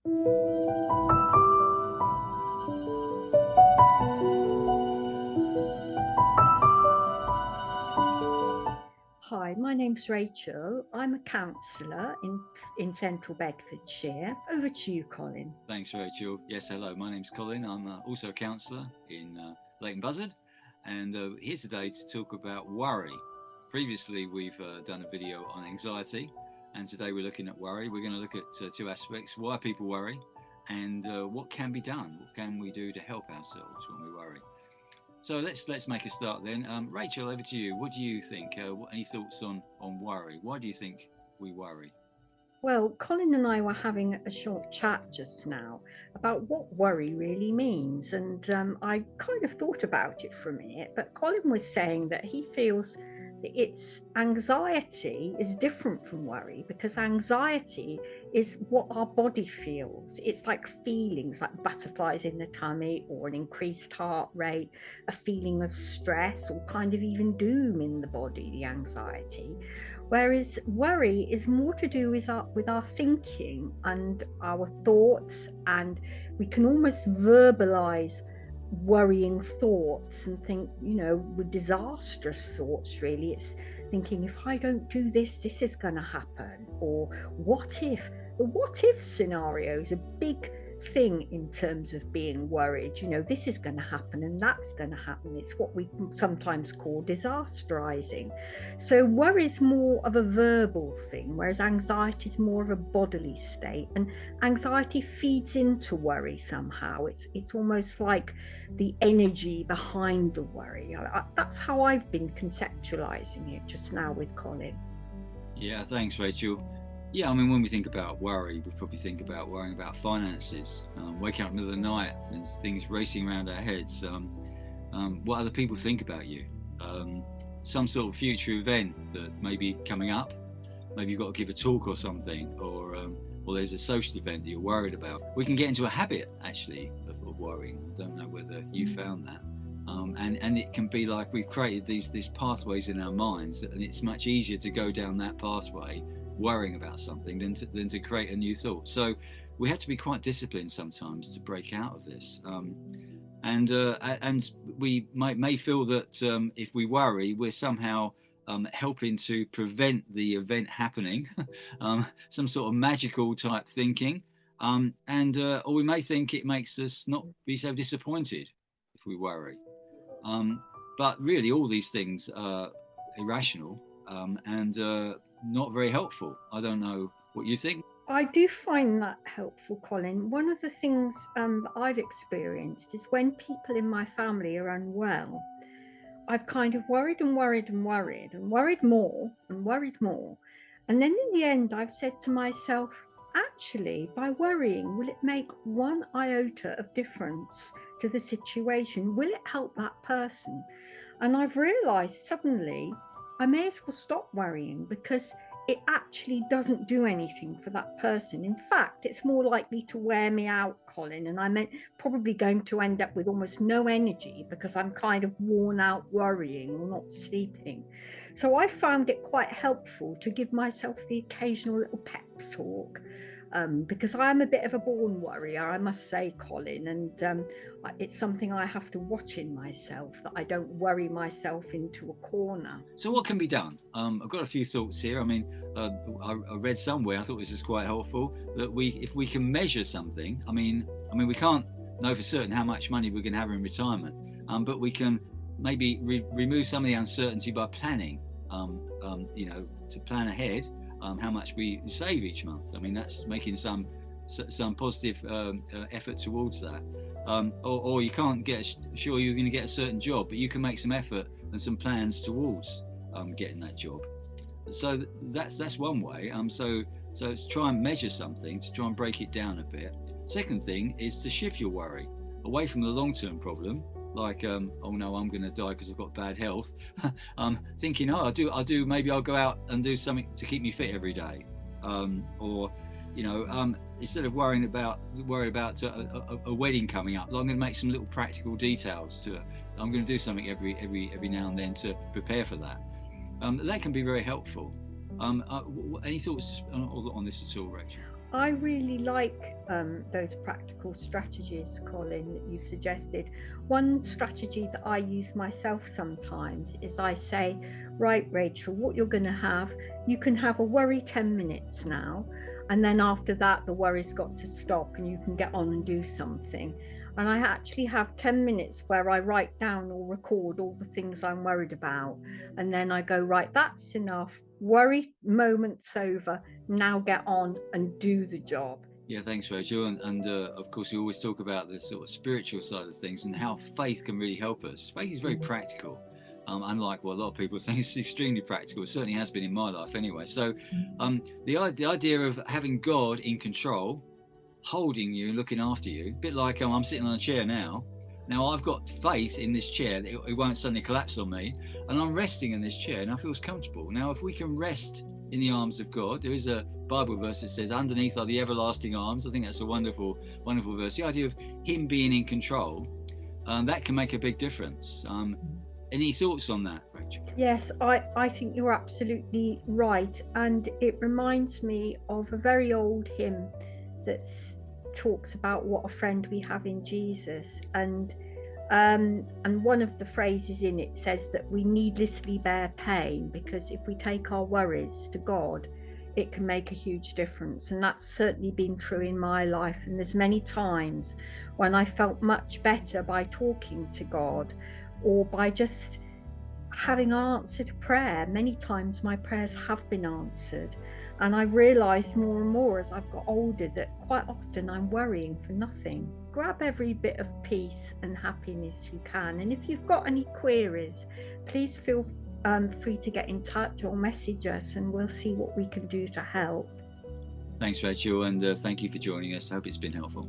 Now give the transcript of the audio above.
Hi, my name's Rachel. I'm a counsellor in central Bedfordshire. Over to you, Colin. Thanks, Rachel. Yes, hello. My name's Colin. I'm also a counsellor in Leighton Buzzard, and here today to talk about worry. Previously, we've done a video on anxiety, and today we're looking at worry. We're going to look at two aspects: why people worry, and what can be done. What can we do to help ourselves when we worry? So let's make a start then. Rachel, over to you. What do you think? Any thoughts on worry? Why do you think we worry? Well, Colin and I were having a short chat just now about what worry really means. And I kind of thought about it for a minute, but Colin was saying that he feels that it's anxiety is different from worry, because anxiety is what our body feels. It's like feelings like butterflies in the tummy or an increased heart rate, a feeling of stress or kind of even doom in the body, the anxiety. Whereas worry is more to do with our thinking and our thoughts, and we can almost verbalize worrying thoughts and think, with disastrous thoughts, really. It's thinking, if I don't do this, this is going to happen. Or what if? The what if scenario is a big thing in terms of being worried. This is going to happen and that's going to happen. It's what we sometimes call disasterizing. So worry is more of a verbal thing, whereas anxiety is more of a bodily state, and anxiety feeds into worry somehow. It's almost like the energy behind the worry. That's how I've been conceptualizing it just now with Colin. Yeah, thanks, Rachel. Yeah, I mean, when we think about worry, we probably think about worrying about finances, waking up in the middle of the night and things racing around our heads, what other people think about you, some sort of future event that may be coming up. Maybe you've got to give a talk or something, or there's a social event that you're worried about. We can get into a habit, actually, of worrying. I don't know whether you found that. And it can be like we've created these pathways in our minds, and it's much easier to go down that pathway worrying about something than to create a new thought. So we have to be quite disciplined sometimes to break out of this. And we may feel that if we worry, we're somehow helping to prevent the event happening, some sort of magical type thinking. Or we may think it makes us not be so disappointed if we worry. But really, all these things are irrational and not very helpful. I don't know what you think. I do find that helpful, Colin. One of the things that I've experienced is when people in my family are unwell, I've kind of worried and worried and worried and worried more and worried more. And then in the end, I've said to myself, actually, by worrying, will it make one iota of difference to the situation? Will it help that person? And I've realized suddenly I may as well stop worrying, because it actually doesn't do anything for that person. In fact, it's more likely to wear me out, Colin, and I'm probably going to end up with almost no energy because I'm kind of worn out worrying or not sleeping. So I found it quite helpful to give myself the occasional little pep talk, because I am a bit of a born worrier, I must say, Colin, and it's something I have to watch in myself, that I don't worry myself into a corner. So what can be done? I've got a few thoughts here. I mean, I read somewhere, I thought this is quite helpful, that if we can measure something, I mean we can't know for certain how much money we're going to have in retirement, but we can maybe remove some of the uncertainty by planning, to plan ahead how much we save each month. I mean, that's making some positive effort towards that. Or you can't get sure you're going to get a certain job, but you can make some effort and some plans towards getting that job. So that's one way. So to try and measure something, to try and break it down a bit. Second thing is to shift your worry away from the long-term problem, like oh no, I'm going to die because I've got bad health. Thinking, oh, I do. Maybe I'll go out and do something to keep me fit every day, or instead of worrying about a wedding coming up, I'm going to make some little practical details to it. I'm going to do something every now and then to prepare for that. That can be very helpful. Any thoughts on this at all, Rachel? I really like those practical strategies, Colin, that you've suggested. One strategy that I use myself sometimes is I say, right, Rachel, what you're going to have, you can have a worry 10 minutes now. And then after that, the worry's got to stop and you can get on and do something. And I actually have 10 minutes where I write down or record all the things I'm worried about. And then I go, right, that's enough. Worry moment's over. Now get on and do the job. Yeah, thanks, Rachel. And of course, we always talk about the sort of spiritual side of things and how faith can really help us. Faith is very practical, unlike what a lot of people think. It's extremely practical. It certainly has been in my life anyway. So the idea of having God in control, holding you, looking after you, a bit like I'm sitting on a chair now. Now I've got faith in this chair that it won't suddenly collapse on me, and I'm resting in this chair and I feel comfortable. Now, if we can rest in the arms of God, there is a Bible verse that says, "Underneath are the everlasting arms." I think that's a wonderful, wonderful verse. The idea of Him being in control, that can make a big difference. Any thoughts on that, Rachel? Yes, I think you're absolutely right. And it reminds me of a very old hymn that talks about what a friend we have in Jesus. And one of the phrases in it says that we needlessly bear pain, because if we take our worries to God, it can make a huge difference. And that's certainly been true in my life. And there's many times when I felt much better by talking to God, or by just having answered prayer. Many times my prayers have been answered. And I realised more and more as I've got older that quite often I'm worrying for nothing. Grab every bit of peace and happiness you can. And if you've got any queries, please feel free to get in touch or message us, and we'll see what we can do to help. Thanks, Rachel, and thank you for joining us. I hope it's been helpful.